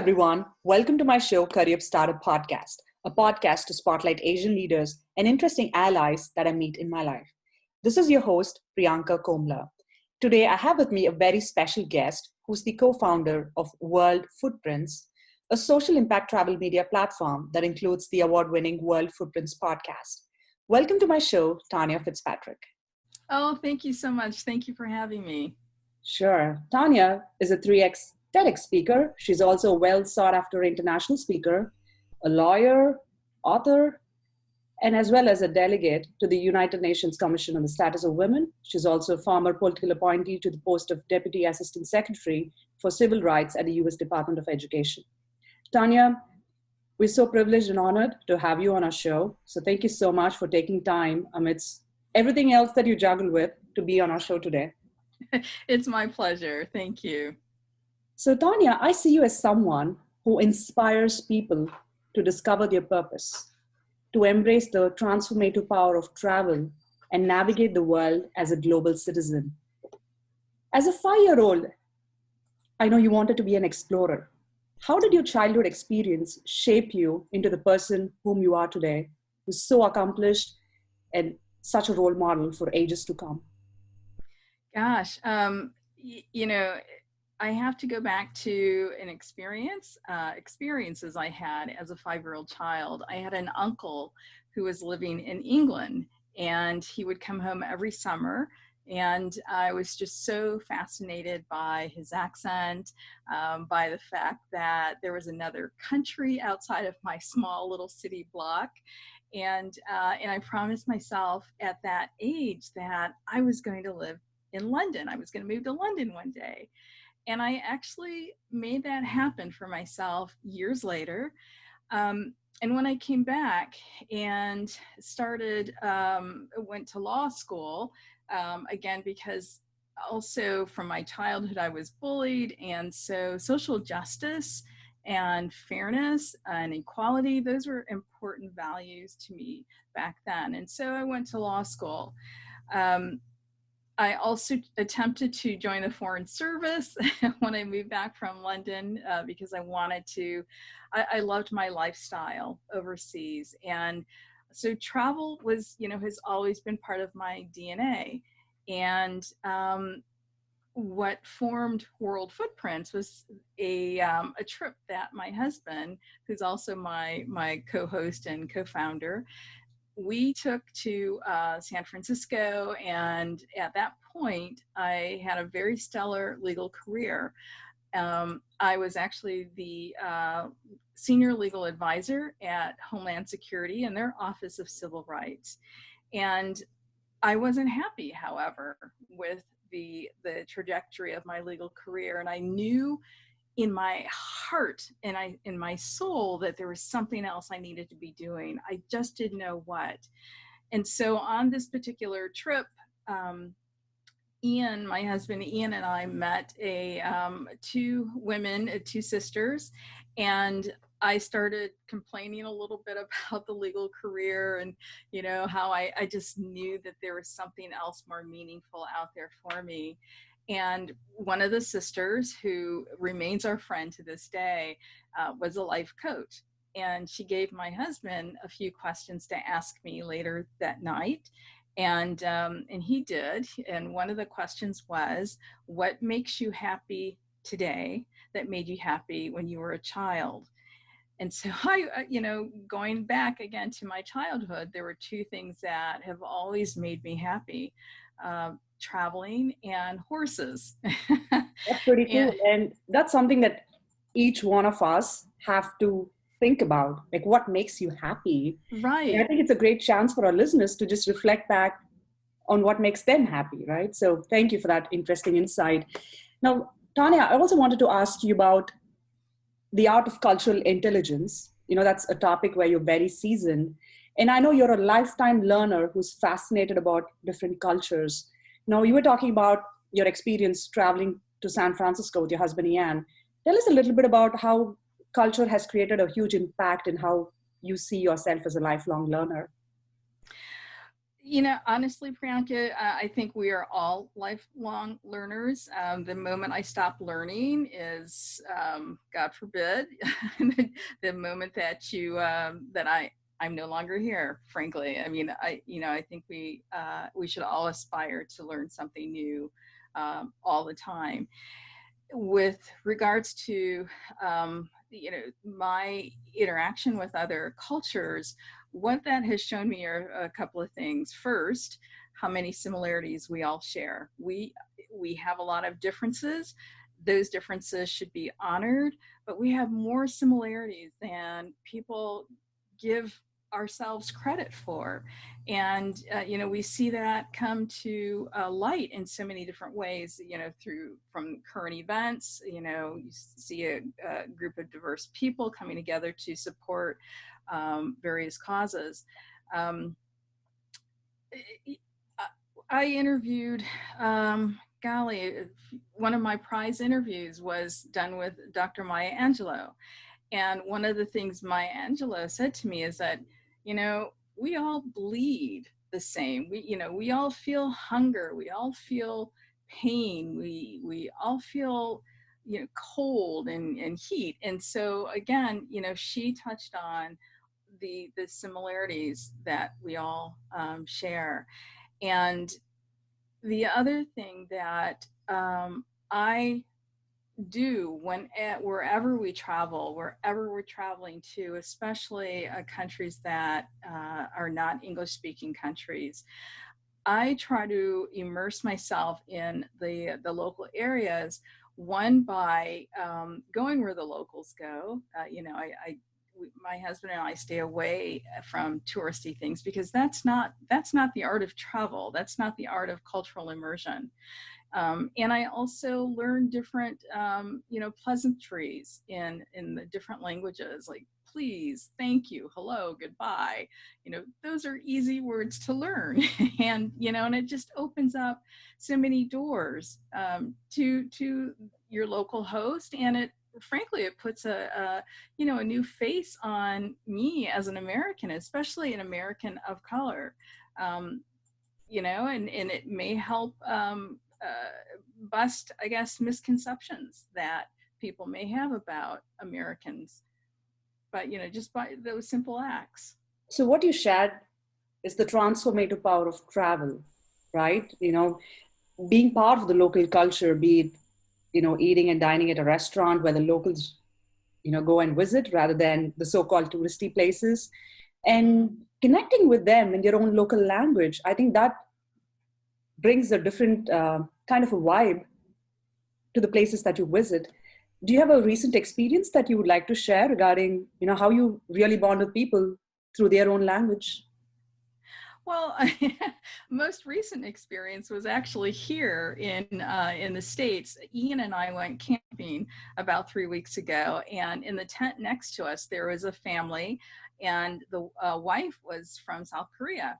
everyone. Welcome to my show, Curryup Startup Podcast, a podcast to spotlight Asian leaders and interesting allies that I meet in my life. This is your host, Priyanka Komala. Today, I have with me a very special guest who's the co-founder of World Footprints, a social impact travel media platform that includes the award-winning World Footprints podcast. Welcome to my show, Tonya Fitzpatrick. Oh, thank you so much. Thank you for having me. Sure. Tonya is a 3X Tedx speaker. She's also a well sought after international speaker, a lawyer, author, and as well as a delegate to the United Nations Commission on the Status of Women. She's also a former political appointee to the post of Deputy Assistant Secretary for Civil Rights at the US Department of Education. Tonya, we're so privileged and honored to have you on our show. So thank you so much for taking time amidst everything else that you juggle with to be on our show today. It's my pleasure. Thank you. So, Tonya, I see you as someone who inspires people to discover their purpose, to embrace the transformative power of travel and navigate the world as a global citizen. As a 5-year-old, I know you wanted to be an explorer. How did your childhood experience shape you into the person whom you are today, who's so accomplished and such a role model for ages to come? Gosh, I have to go back to an experiences I had as a 5-year-old child. I had an uncle who was living in England, and he would come home every summer. And I was just so fascinated by his accent, by the fact that there was another country outside of my small little city block. And I promised myself at that age that I was going to live in London. I was going to move to London one day. And I actually made that happen for myself years later. And when I came back and went to law school, again, because also from my childhood, I was bullied. And so social justice and fairness and equality, those were important values to me back then. And so I went to law school. I also attempted to join the Foreign Service when I moved back from London because I loved my lifestyle overseas. And so travel has always been part of my DNA. And what formed World Footprints was a trip that my husband, who's also my co-host and co-founder, we took to San Francisco, and at that point, I had a very stellar legal career. I was actually the senior legal advisor at Homeland Security in their Office of Civil Rights. And I wasn't happy, however, with the trajectory of my legal career. And I knew in my heart and in my soul that there was something else I needed to be doing. I just didn't know what. And so on this particular trip, my husband Ian and I met two sisters, and I started complaining a little bit about the legal career and, how I just knew that there was something else more meaningful out there for me. And one of the sisters, who remains our friend to this day, was a life coach. And she gave my husband a few questions to ask me later that night. And he did. And one of the questions was, what makes you happy today that made you happy when you were a child? And so going back again to my childhood, there were two things that have always made me happy. Traveling and horses. That's pretty cool. And that's something that each one of us have to think about, like what makes you happy. Right. And I think it's a great chance for our listeners to just reflect back on what makes them happy, right? So thank you for that interesting insight. Now, Tonya, I also wanted to ask you about the art of cultural intelligence. That's a topic where you're very seasoned. And I know you're a lifetime learner who's fascinated about different cultures. Now, you were talking about your experience traveling to San Francisco with your husband, Ian. Tell us a little bit about how culture has created a huge impact in how you see yourself as a lifelong learner. Honestly, Priyanka, I think we are all lifelong learners. The moment I stop learning is, God forbid, the moment that I'm no longer here. Frankly, I mean, I think we should all aspire to learn something new all the time. With regards to my interaction with other cultures, what that has shown me are a couple of things. First, how many similarities we all share. We have a lot of differences. Those differences should be honored, but we have more similarities than people give ourselves credit for. And we see that come to light in so many different ways, through from current events. You see a group of diverse people coming together to support various causes. um, I interviewed, golly, one of my prize interviews was done with Dr. Maya Angelou. And one of the things Maya Angelou said to me is that, we all bleed the same. We all feel hunger. We all feel pain. We all feel, cold and heat. And so again, she touched on the similarities that we all share. And the other thing that I do wherever we're traveling to, especially countries that are not English speaking countries, I try to immerse myself in the local areas. One, by going where the locals go. My husband and I stay away from touristy things, because that's not the art of travel. That's not the art of cultural immersion. And I also learned different, pleasantries in the different languages, like please, thank you, hello, goodbye. Those are easy words to learn, and it just opens up so many doors to your local host, and frankly, it puts a new face on me as an American, especially an American of color. And it may help bust, I guess, misconceptions that people may have about Americans, but just by those simple acts. So what you shared is the transformative power of travel, right? Being part of the local culture, be it, eating and dining at a restaurant where the locals, go and visit rather than the so-called touristy places, and connecting with them in their own local language. I think that brings a different kind of a vibe to the places that you visit. Do you have a recent experience that you would like to share regarding, how you really bond with people through their own language? Well, most recent experience was actually here in the States. Ian and I went camping about 3 weeks ago, and in the tent next to us there was a family, and the wife was from South Korea.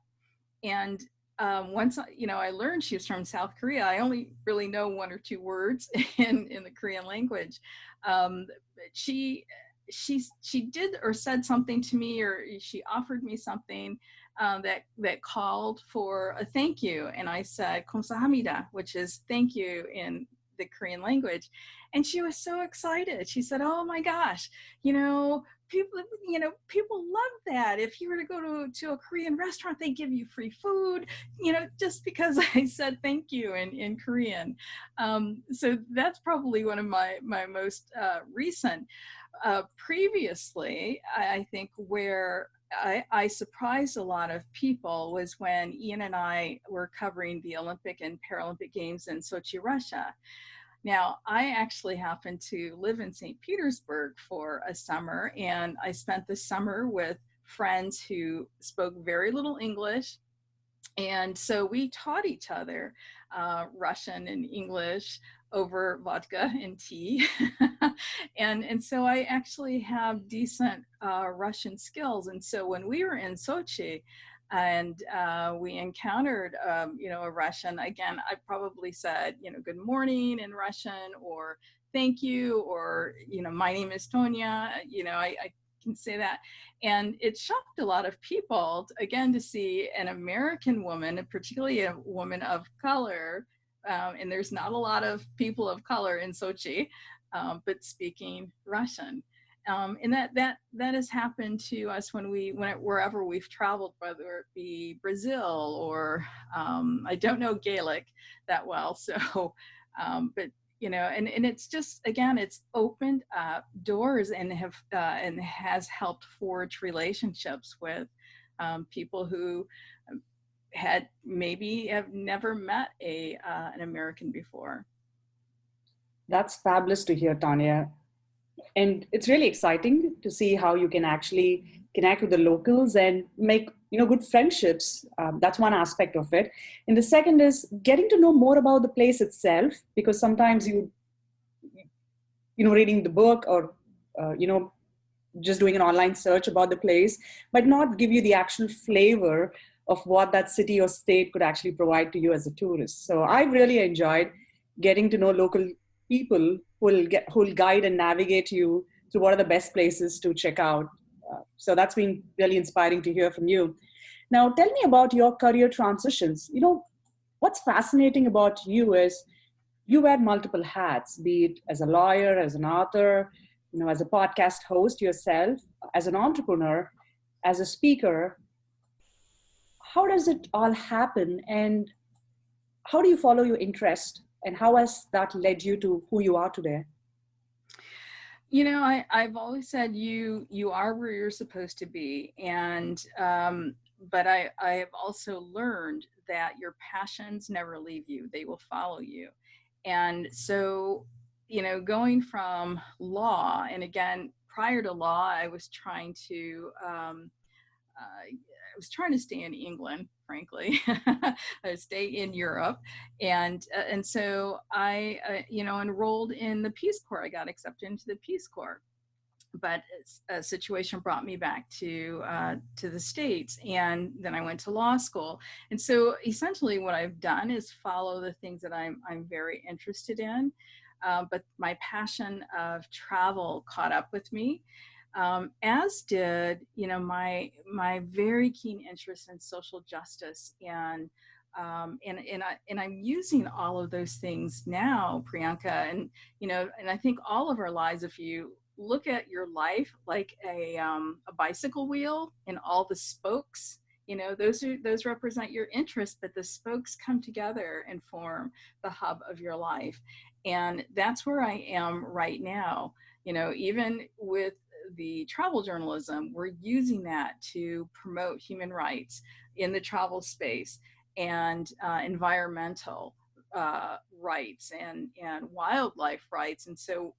And once I learned she was from South Korea, I only really know one or two words in the Korean language. Um, she she did or said something to me, or she offered me something that called for a thank you, and I said "감사합니다," which is thank you in the Korean language, and she was so excited. She said, "Oh my gosh, people love that. If you were to go to a Korean restaurant, they give you free food, just because I said thank you in Korean." So that's probably one of my most recent. Previously, I think where I surprised a lot of people was when Ian and I were covering the Olympic and Paralympic Games in Sochi, Russia. Now, I actually happened to live in St. Petersburg for a summer, and I spent the summer with friends who spoke very little English. And so we taught each other Russian and English over vodka and tea. and so I actually have decent Russian skills. And so when we were in Sochi, and we encountered, a Russian, again, I probably said, good morning in Russian, or thank you, or, my name is Tonya. I can say that. And it shocked a lot of people, again, to see an American woman, and particularly a woman of color, and there's not a lot of people of color in Sochi, but speaking Russian. And that has happened to us wherever we've traveled, whether it be Brazil or I don't know Gaelic that well, so but and it's just, again, it's opened up doors and has helped forge relationships with people who have never met an American before. That's fabulous to hear, Tonya. And it's really exciting to see how you can actually connect with the locals and make good friendships. That's one aspect of it. And the second is getting to know more about the place itself, because sometimes reading the book or just doing an online search about the place might not give you the actual flavor of what that city or state could actually provide to you as a tourist. So I really enjoyed getting to know local people who will guide and navigate you through what are the best places to check out. So that's been really inspiring to hear from you. Now, tell me about your career transitions. What's fascinating about you is you wear multiple hats, be it as a lawyer, as an author, as a podcast host yourself, as an entrepreneur, as a speaker. How does it all happen, and how do you follow your interest, and how has that led you to who you are today? I've always said you are where you're supposed to be, and but I have also learned that your passions never leave you; they will follow you. And so, going from law, and again, prior to law, I was trying to stay in England, frankly. Stay in Europe, and so I enrolled in the Peace Corps. I got accepted into the Peace Corps, but a situation brought me back to the States, and then I went to law school. And so essentially what I've done is follow the things that I'm very interested in, but my passion of travel caught up with me, as did my very keen interest in social justice, and I'm using all of those things now, Priyanka, and I think all of our lives, if you look at your life like a bicycle wheel, and all the spokes, those represent your interests, but the spokes come together and form the hub of your life. And that's where I am right now. Even with the travel journalism, we're using that to promote human rights in the travel space, and environmental rights, and wildlife rights. And so,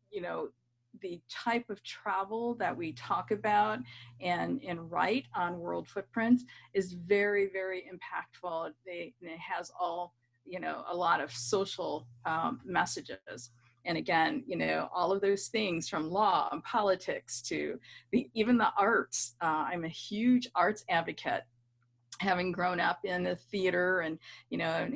the type of travel that we talk about and write on World Footprints is very, very impactful. And it has a lot of social messages. And again, all of those things, from law and politics to even the arts. I'm a huge arts advocate, having grown up in the theater and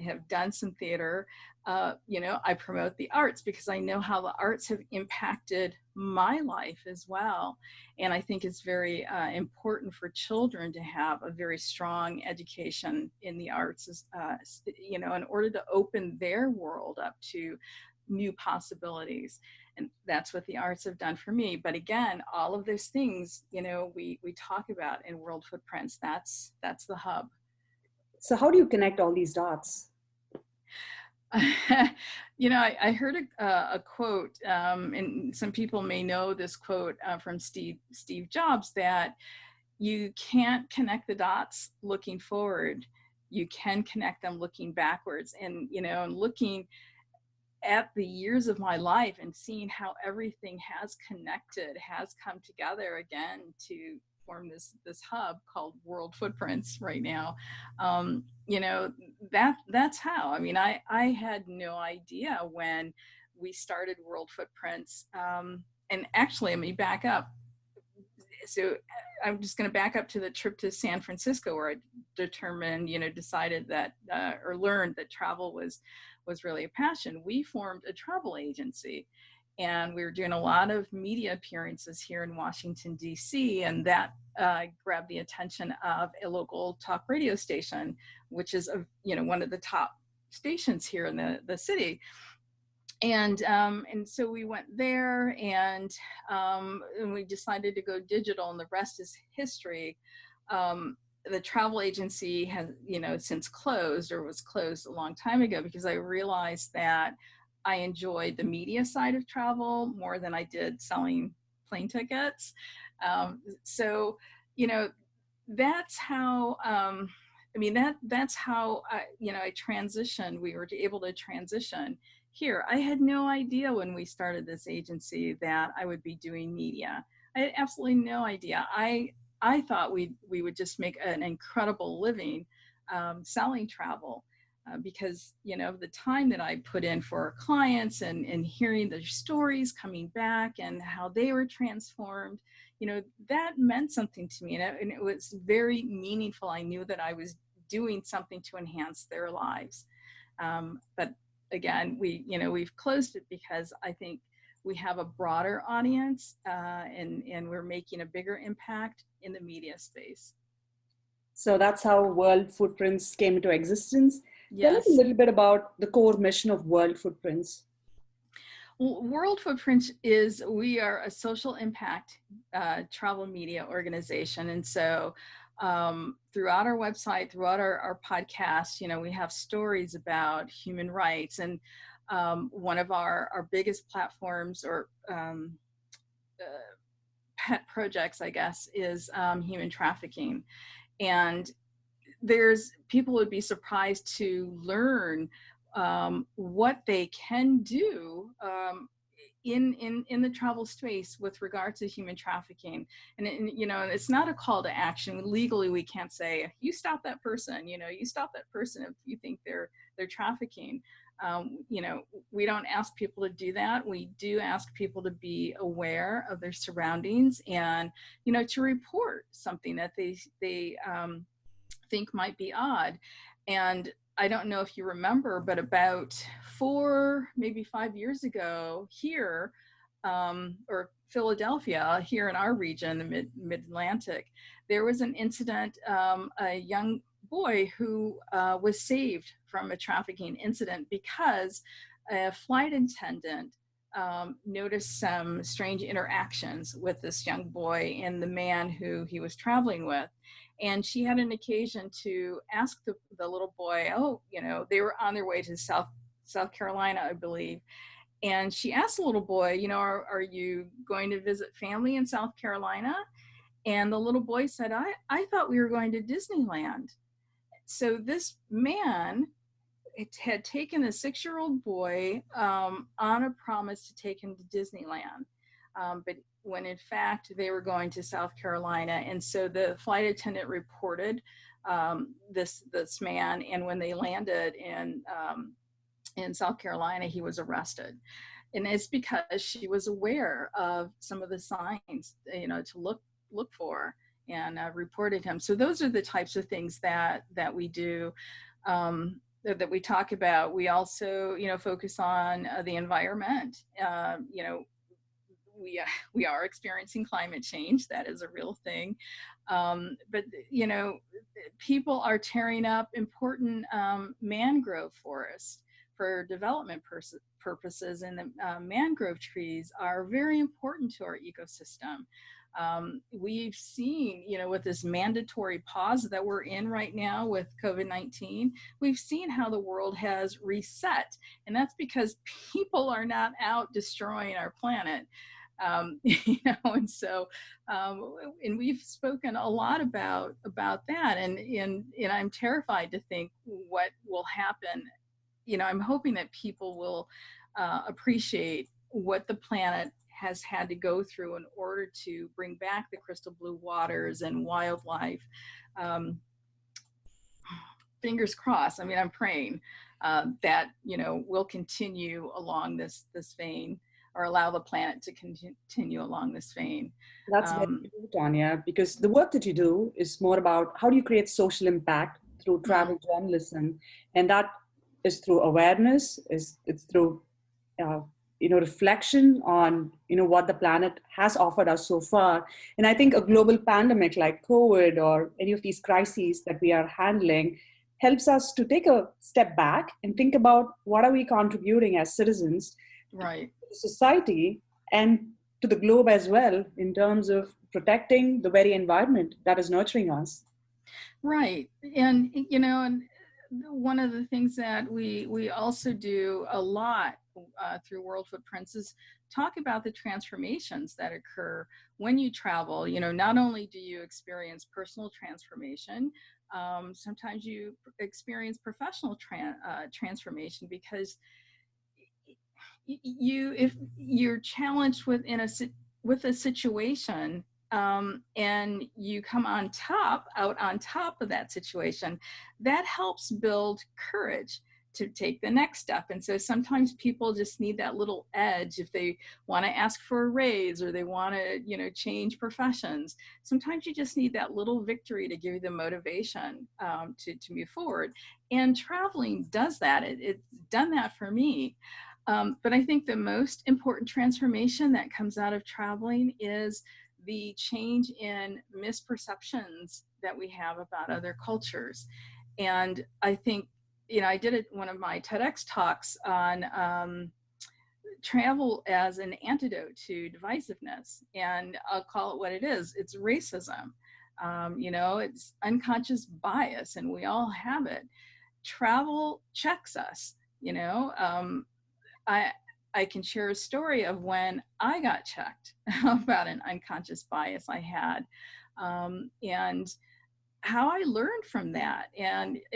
have done some theater. I promote the arts because I know how the arts have impacted my life as well. And I think it's very important for children to have a very strong education in the arts, in order to open their world up to new possibilities. And that's what the arts have done for me. But again, all of those things, we talk about in World Footprints, that's the hub. So how do you connect all these dots? I heard a quote, and some people may know this quote from Steve Jobs, that you can't connect the dots looking forward. You can connect them looking backwards. And, and looking at the years of my life and seeing how everything has connected, has come together again to form this hub called World Footprints right now. That's how. I mean, I had no idea when we started World Footprints. And actually, let me back up. So I'm just going to back up to the trip to San Francisco, where I decided that or learned that travel was really a passion. We formed a travel agency, and we were doing a lot of media appearances here in Washington, D.C., and that grabbed the attention of a local talk radio station, which is one of the top stations here in the city. And so we went there, and we decided to go digital, and the rest is history. The travel agency has, since closed, or was closed a long time ago, because I realized that I enjoyed the media side of travel more than I did selling plane tickets. So, that's how, that's how, I transitioned. We were able to transition here. I had no idea when we started this agency that I would be doing media. I had absolutely no idea. I thought we would just make an incredible living selling travel because, the time that I put in for our clients and hearing their stories coming back and how they were transformed, that meant something to me. And it was very meaningful. I knew that I was doing something to enhance their lives. But again, we've closed it because I think we have a broader audience and we're making a bigger impact in the media space. So that's how World Footprints came into existence. Yes. Tell us a little bit about the core mission of World Footprints. Well, World Footprints we are a social impact travel media organization. And so throughout our website, throughout our podcast, we have stories about human rights. And one of our biggest platforms or pet projects, I guess, is human trafficking. And people would be surprised to learn what they can do in the travel space with regard to human trafficking. And it's not a call to action. Legally, we can't say, you stop that person, you stop that person if you think they're trafficking. We don't ask people to do that. We do ask people to be aware of their surroundings and, to report something that they think might be odd. And I don't know if you remember, but about 4, maybe 5 years ago here, or Philadelphia, here in our region, the mid-Atlantic, there was an incident, a young boy who was saved from a trafficking incident because a flight attendant noticed some strange interactions with this young boy and the man who he was traveling with. And she had an occasion to ask the little boy, they were on their way to South Carolina, I believe. And she asked the little boy, are you going to visit family in South Carolina? And the little boy said, I thought we were going to Disneyland. So this man had taken a 6-year-old boy on a promise to take him to Disneyland. But when in fact they were going to South Carolina. And so the flight attendant reported this man, and when they landed in South Carolina, he was arrested. And it's because she was aware of some of the signs, to look for, and reported him. So those are the types of things that we do, that we talk about. We also, focus on the environment. We are experiencing climate change. That is a real thing. But, people are tearing up important mangrove forests for development purposes. And the mangrove trees are very important to our ecosystem. We've seen, with this mandatory pause that we're in right now with COVID-19, we've seen how the world has reset. And that's because people are not out destroying our planet. And so, and we've spoken a lot about that, and I'm terrified to think what will happen. I'm hoping that people will appreciate what the planet has had to go through in order to bring back the crystal blue waters and wildlife. Fingers crossed. I'm praying that we'll continue along this vein, or allow the planet to continue along this vein. That's very true, Tonya, because the work that you do is more about how do you create social impact through travel journalism, and that is through awareness, it's through reflection on, what the planet has offered us so far. And I think a global pandemic like COVID or any of these crises that we are handling helps us to take a step back and think about what are we contributing as citizens Right. to society and to the globe as well, in terms of protecting the very environment that is nurturing us. Right. And one of the things that we also do a lot through World Footprints is talk about the transformations that occur when you travel. Not only do you experience personal transformation, sometimes you experience professional transformation, because if you're challenged with a situation, and you come out on top of that situation, that helps build courage to take the next step. And so sometimes people just need that little edge if they want to ask for a raise, or they want to, change professions. Sometimes you just need that little victory to give you the motivation to move forward. And traveling does that. It's done that for me. But I think the most important transformation that comes out of traveling is the change in misperceptions that we have about other cultures. And I think, I did one of my Tedx talks on travel as an antidote to divisiveness. And I'll call it what it is. It's racism. It's unconscious bias, and we all have it. Travel checks us. I can share a story of when I got checked about an unconscious bias I had, and how I learned from that.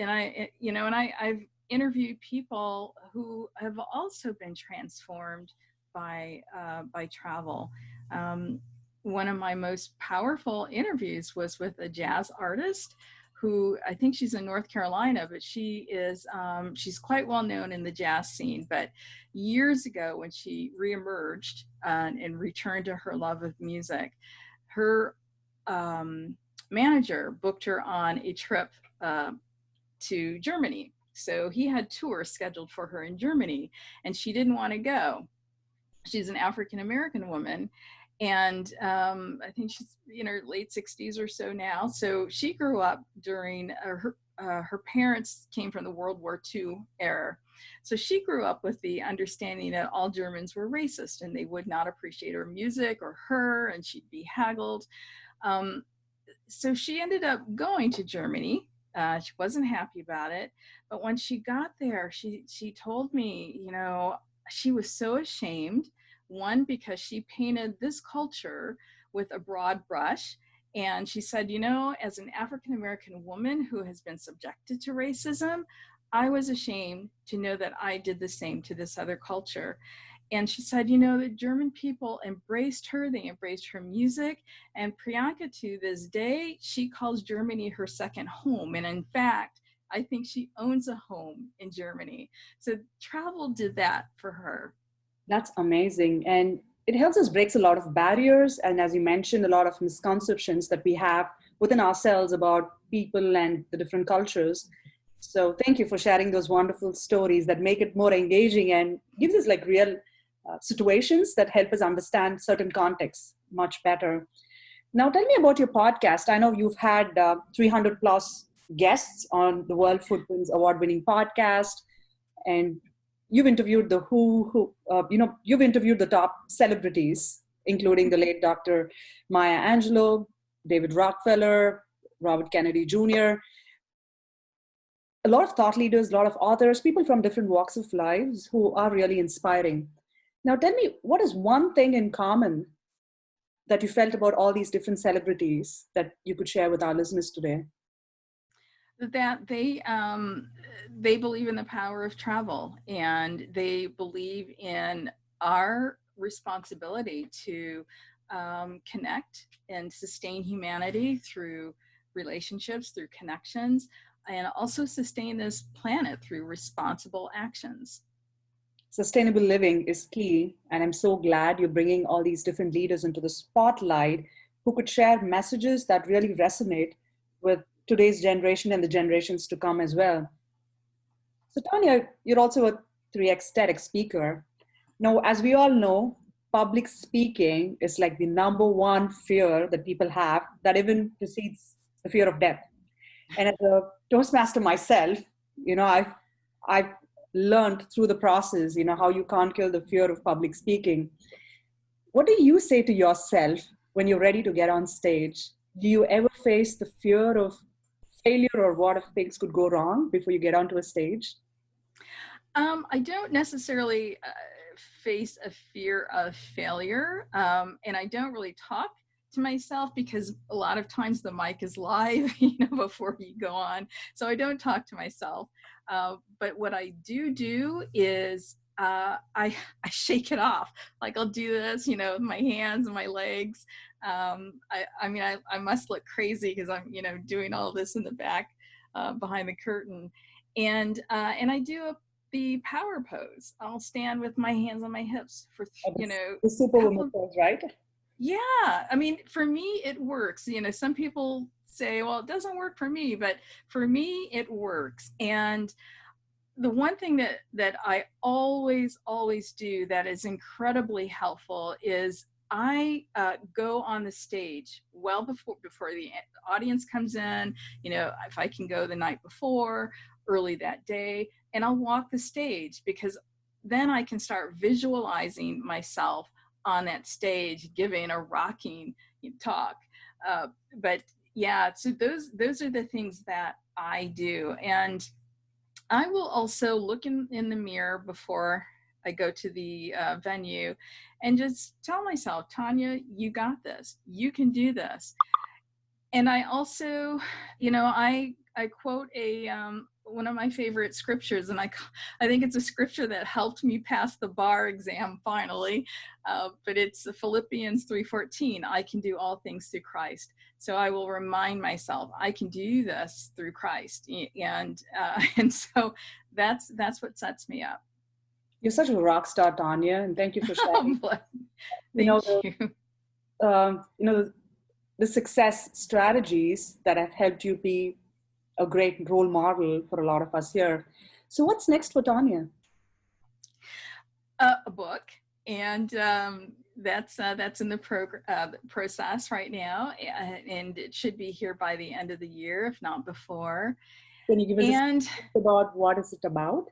I've interviewed people who have also been transformed by travel. One of my most powerful interviews was with a jazz artist who, I think she's in North Carolina, but she's quite well known in the jazz scene. But years ago, when she reemerged and returned to her love of music, her manager booked her on a trip to Germany. So he had tours scheduled for her in Germany, and she didn't want to go. She's an African-American woman, and I think she's in her late 60s or so now. So she grew up during her parents came from the World War II era. So she grew up with the understanding that all Germans were racist and they would not appreciate her music or her, and she'd be haggled. So she ended up going to Germany. She wasn't happy about it. But when she got there, she told me, she was so ashamed. One, because she painted this culture with a broad brush. And she said, as an African-American woman who has been subjected to racism, I was ashamed to know that I did the same to this other culture. And she said, the German people embraced her. They embraced her music. And Priyanka, to this day, she calls Germany her second home. And in fact, I think she owns a home in Germany. So travel did that for her. That's amazing. And it helps us breaks a lot of barriers. And as you mentioned, a lot of misconceptions that we have within ourselves about people and the different cultures. So thank you for sharing those wonderful stories that make it more engaging and gives us like real situations that help us understand certain contexts much better. Now, tell me about your podcast. I know you've had 300 plus guests on the World Footprints award-winning podcast, and you've interviewed you've interviewed the top celebrities, including the late Dr. Maya Angelou, David Rockefeller, Robert Kennedy Jr., a lot of thought leaders, a lot of authors, people from different walks of lives who are really inspiring. Now, tell me, what is one thing in common that you felt about all these different celebrities that you could share with our listeners today? That they believe in the power of travel, and they believe in our responsibility to connect and sustain humanity through relationships, through connections, and also sustain this planet through responsible actions. Sustainable living is key, and I'm so glad you're bringing all these different leaders into the spotlight who could share messages that really resonate with today's generation and the generations to come as well. So Tonya, you're also a 3X Tedx speaker. Now, as we all know, public speaking is like the number one fear that people have that even precedes the fear of death. And as a Toastmaster myself, I've learned through the process, how you can't kill the fear of public speaking. What do you say to yourself when you're ready to get on stage? Do you ever face the fear of failure or what if things could go wrong before you get onto a stage? I don't necessarily face a fear of failure, and I don't really talk to myself because a lot of times the mic is live, before you go on. So I don't talk to myself. But what I do is I shake it off. Like I'll do this, with my hands and my legs. I must look crazy because I'm, doing all this in the back behind the curtain. And I do the power pose. I'll stand with my hands on my hips for, The superwoman pose, right? Yeah. I mean, for me, it works. Some people say, well, it doesn't work for me, but for me, it works. And the one thing that I always do that is incredibly helpful is I go on the stage well before the audience comes in, if I can go the night before, early that day, and I'll walk the stage because then I can start visualizing myself on that stage giving a rocking talk. But yeah, so those are the things that I do. And I will also look in the mirror before I go to the venue and just tell myself, Tonya, you got this. You can do this. And I also, I quote one of my favorite scriptures, and I think it's a scripture that helped me pass the bar exam finally. But it's Philippians 3:14. I can do all things through Christ. So I will remind myself I can do this through Christ, and so that's what sets me up. You're such a rock star, Tanya, and thank you for sharing. Thank you. The success strategies that have helped you be a great role model for a lot of us here. So what's next for Tanya? A book, and that's in the process right now, and it should be here by the end of the year, if not before. Can you give us a about what is it about?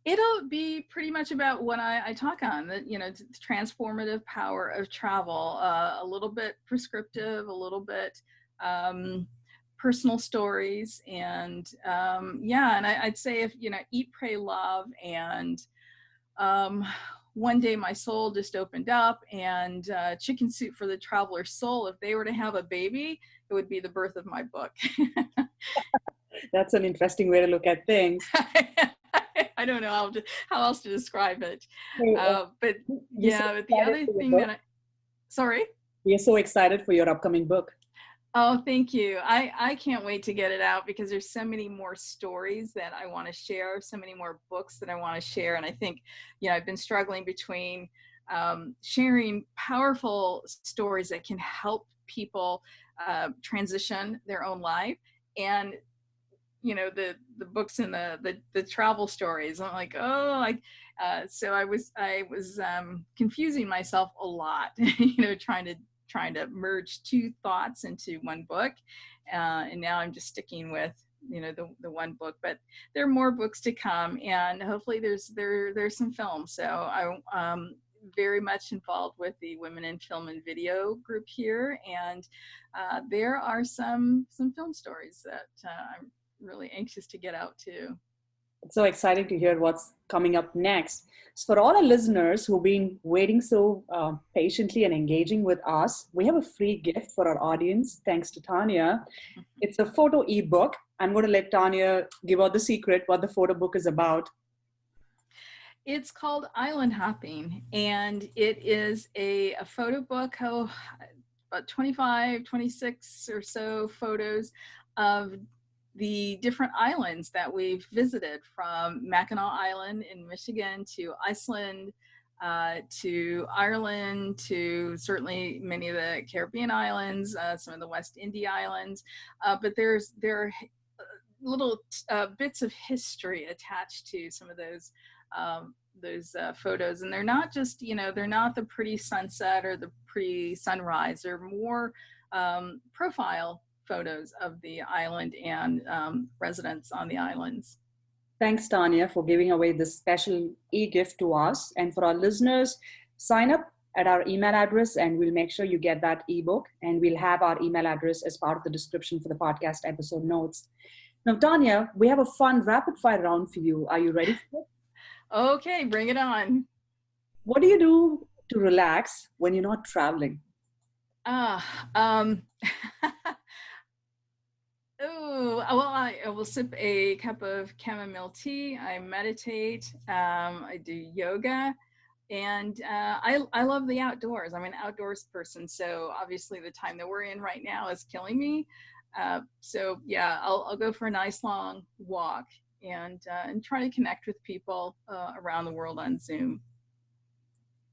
It'll be pretty much about what I talk on, the transformative power of travel, a little bit prescriptive, a little bit personal stories, and and I'd say if eat, pray, love, and one day my soul just opened up, and Chicken Soup for the Traveler's Soul, if they were to have a baby, it would be the birth of my book. That's an interesting way to look at things. I don't know how else to describe it. But yeah, but the other thing that sorry? We are so excited for your upcoming book. Oh, thank you. I can't wait to get it out because there's so many more stories that I want to share, so many more books that I want to share. And I think, I've been struggling between sharing powerful stories that can help people transition their own life, and the books and the travel stories. I'm like, so I was confusing myself a lot, trying to merge two thoughts into one book, and now I'm just sticking with the one book. But there are more books to come, and hopefully there's some films. So I'm very much involved with the Women in Film and Video group here, and there are some film stories that I'm really anxious to get out too. It's so exciting to hear what's coming up next. So for all our listeners who've been waiting so patiently and engaging with us, we have a free gift for our audience, thanks to Tanya. It's a photo ebook. I'm going to let Tanya give out the secret, what the photo book is about. It's called Island Hopping, and it is a photo book, about 25, 26 or so photos of the different islands that we've visited, from Mackinac Island in Michigan to Iceland, to Ireland, to certainly many of the Caribbean islands, some of the West Indian islands. But there are little bits of history attached to some of those photos, and they're not just, they're not the pretty sunset or the pretty sunrise. They're more profile photos of the island and residents on the islands. Thanks, Tanya, for giving away this special e-gift to us. And for our listeners, sign up at our email address and we'll make sure you get that ebook. And we'll have our email address as part of the description for the podcast episode notes. Now, Tanya, we have a fun rapid fire round for you. Are you ready for it? Okay, bring it on. What do you do to relax when you're not traveling? Oh, well, I will sip a cup of chamomile tea. I meditate. I do yoga, and I love the outdoors. I'm an outdoors person, so obviously the time that we're in right now is killing me. So yeah, I'll go for a nice long walk and try to connect with people around the world on Zoom.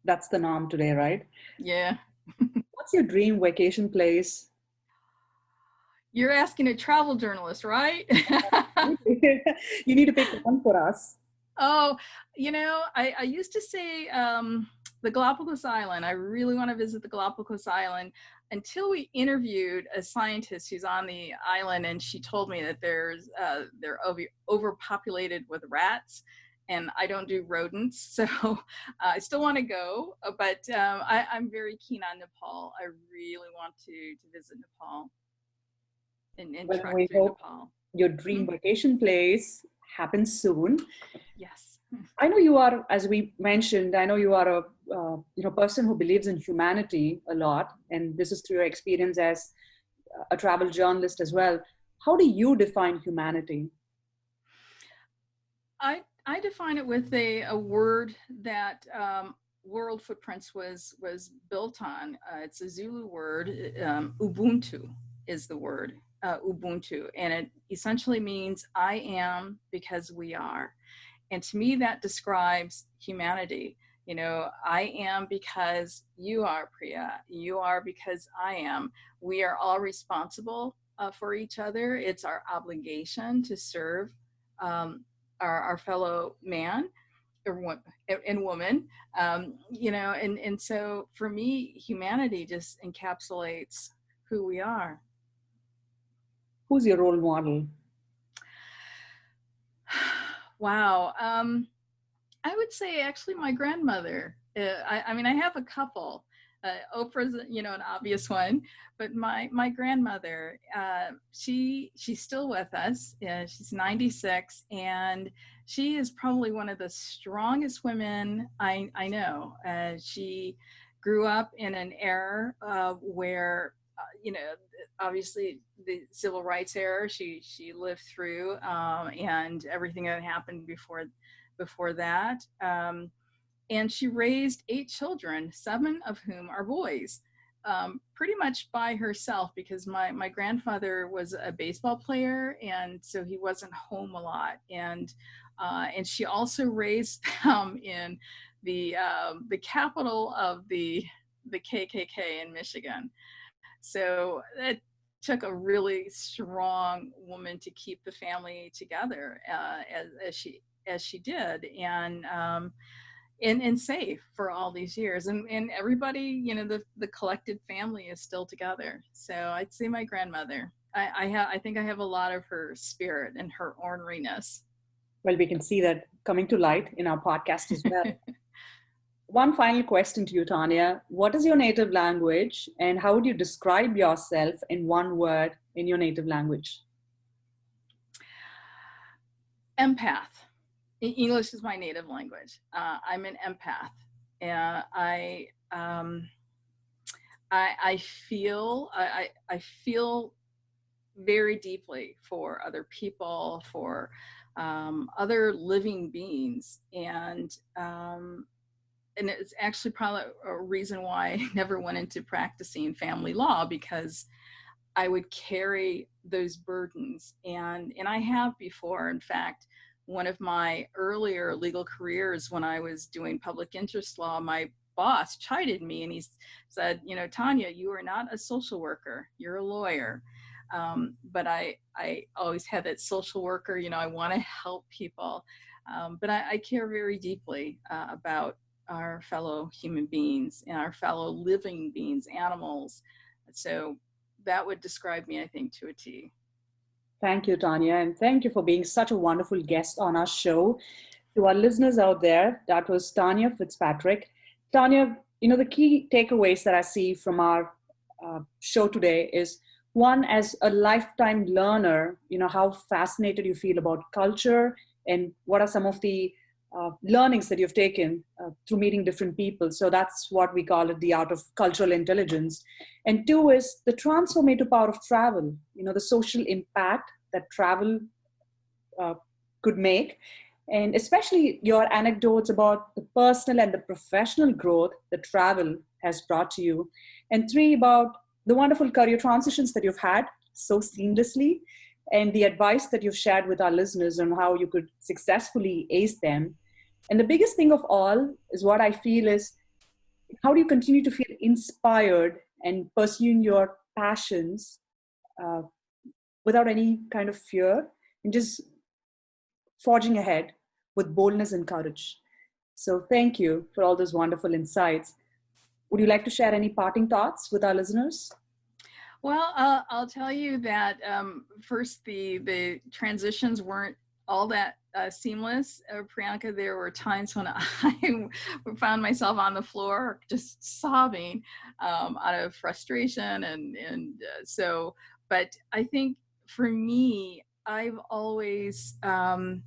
That's the norm today, right? Yeah. What's your dream vacation place? You're asking a travel journalist, right? You need to pick one for us. Oh, I used to say the Galapagos Island. I really want to visit the Galapagos Island until we interviewed a scientist who's on the island, and she told me that they're overpopulated with rats, and I don't do rodents, so I still want to go. But I'm very keen on Nepal. I really want to visit Nepal. And trek we through hope Nepal. Your dream vacation place happens soon. Yes. I know you are, as we mentioned, I know you are a person who believes in humanity a lot, and this is through your experience as a travel journalist as well. How do you define humanity? I define it with a word that World Footprints was built on. It's a Zulu word. Ubuntu is the word. Ubuntu, and it essentially means I am because we are. And to me, that describes humanity. I am because you are, Priya. You are because I am. We are all responsible for each other. It's our obligation to serve our fellow man and woman. And so for me, humanity just encapsulates who we are. Who's your role model? Wow. I would say actually my grandmother. I have a couple. Oprah's, an obvious one, but my grandmother, she's still with us. She's 96, and she is probably one of the strongest women I know. She grew up in an era where, obviously the civil rights era she lived through, and everything that happened before that. And she raised 8 children, 7 of whom are boys, pretty much by herself, because my grandfather was a baseball player, and so he wasn't home a lot. And she also raised them in the capital of the KKK in Michigan. So it took a really strong woman to keep the family together as she did, and safe for all these years. And everybody, the collected family is still together. So I'd say my grandmother. I think I have a lot of her spirit and her orneriness. Well, we can see that coming to light in our podcast as well. One final question to you, Tanya. What is your native language, and how would you describe yourself in one word in your native language? Empath. English is my native language. I'm an empath, and I feel very deeply for other people, for other living beings, and it's actually probably a reason why I never went into practicing family law, because I would carry those burdens, and I have before. In fact, one of my earlier legal careers, when I was doing public interest law, my boss chided me, and he said, Tanya, you are not a social worker, you're a lawyer. But I always had that social worker, I want to help people. But I care very deeply about our fellow human beings and our fellow living beings, animals. So that would describe me, I think, to a T. Thank you, Tonya, and thank you for being such a wonderful guest on our show. To our listeners out there, that was Tonya Fitzpatrick. Tonya, the key takeaways that I see from our show today is one, as a lifetime learner, how fascinated you feel about culture and what are some of the learnings that you've taken through meeting different people. So that's what we call it, the art of cultural intelligence. And two is the transformative power of travel, the social impact that travel uh, could make, and especially your anecdotes about the personal and the professional growth that travel has brought to you. And three, about the wonderful career transitions that you've had so seamlessly, and the advice that you've shared with our listeners on how you could successfully ace them. And the biggest thing of all is what I feel is, how do you continue to feel inspired and pursuing your passions uh, without any kind of fear, and just forging ahead with boldness and courage. So thank you for all those wonderful insights. Would you like to share any parting thoughts with our listeners? Well, I'll tell you that first, the transitions weren't all that seamless. Priyanka, there were times when I found myself on the floor just sobbing out of frustration. So, but I think for me, I've always, I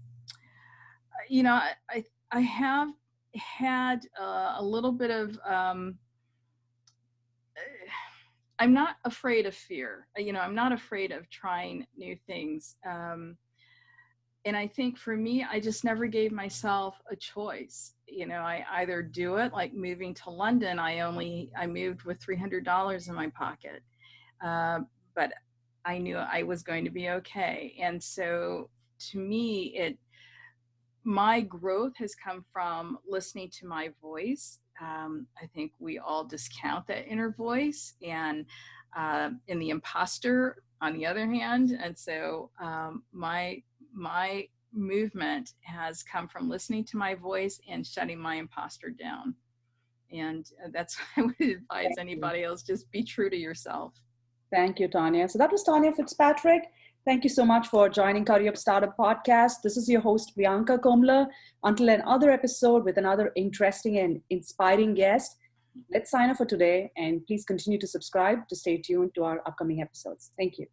have had a little bit of, I'm not afraid of fear. I'm not afraid of trying new things. And I think for me, I just never gave myself a choice. I either do it, like moving to London. I moved with $300 in my pocket, but I knew I was going to be okay. And so to me, my growth has come from listening to my voice. I think we all discount that inner voice, and in the imposter on the other hand. And so my movement has come from listening to my voice and shutting my imposter down. And that's what I would advise Thank you. anybody else: just be true to yourself. Thank you, Tonya. So that was Tonya Fitzpatrick. Thank you so much for joining Curryup Startup Podcast. This is your host, Priyanka Komala. Until another episode with another interesting and inspiring guest, let's sign up for today, and please continue to subscribe to stay tuned to our upcoming episodes. Thank you.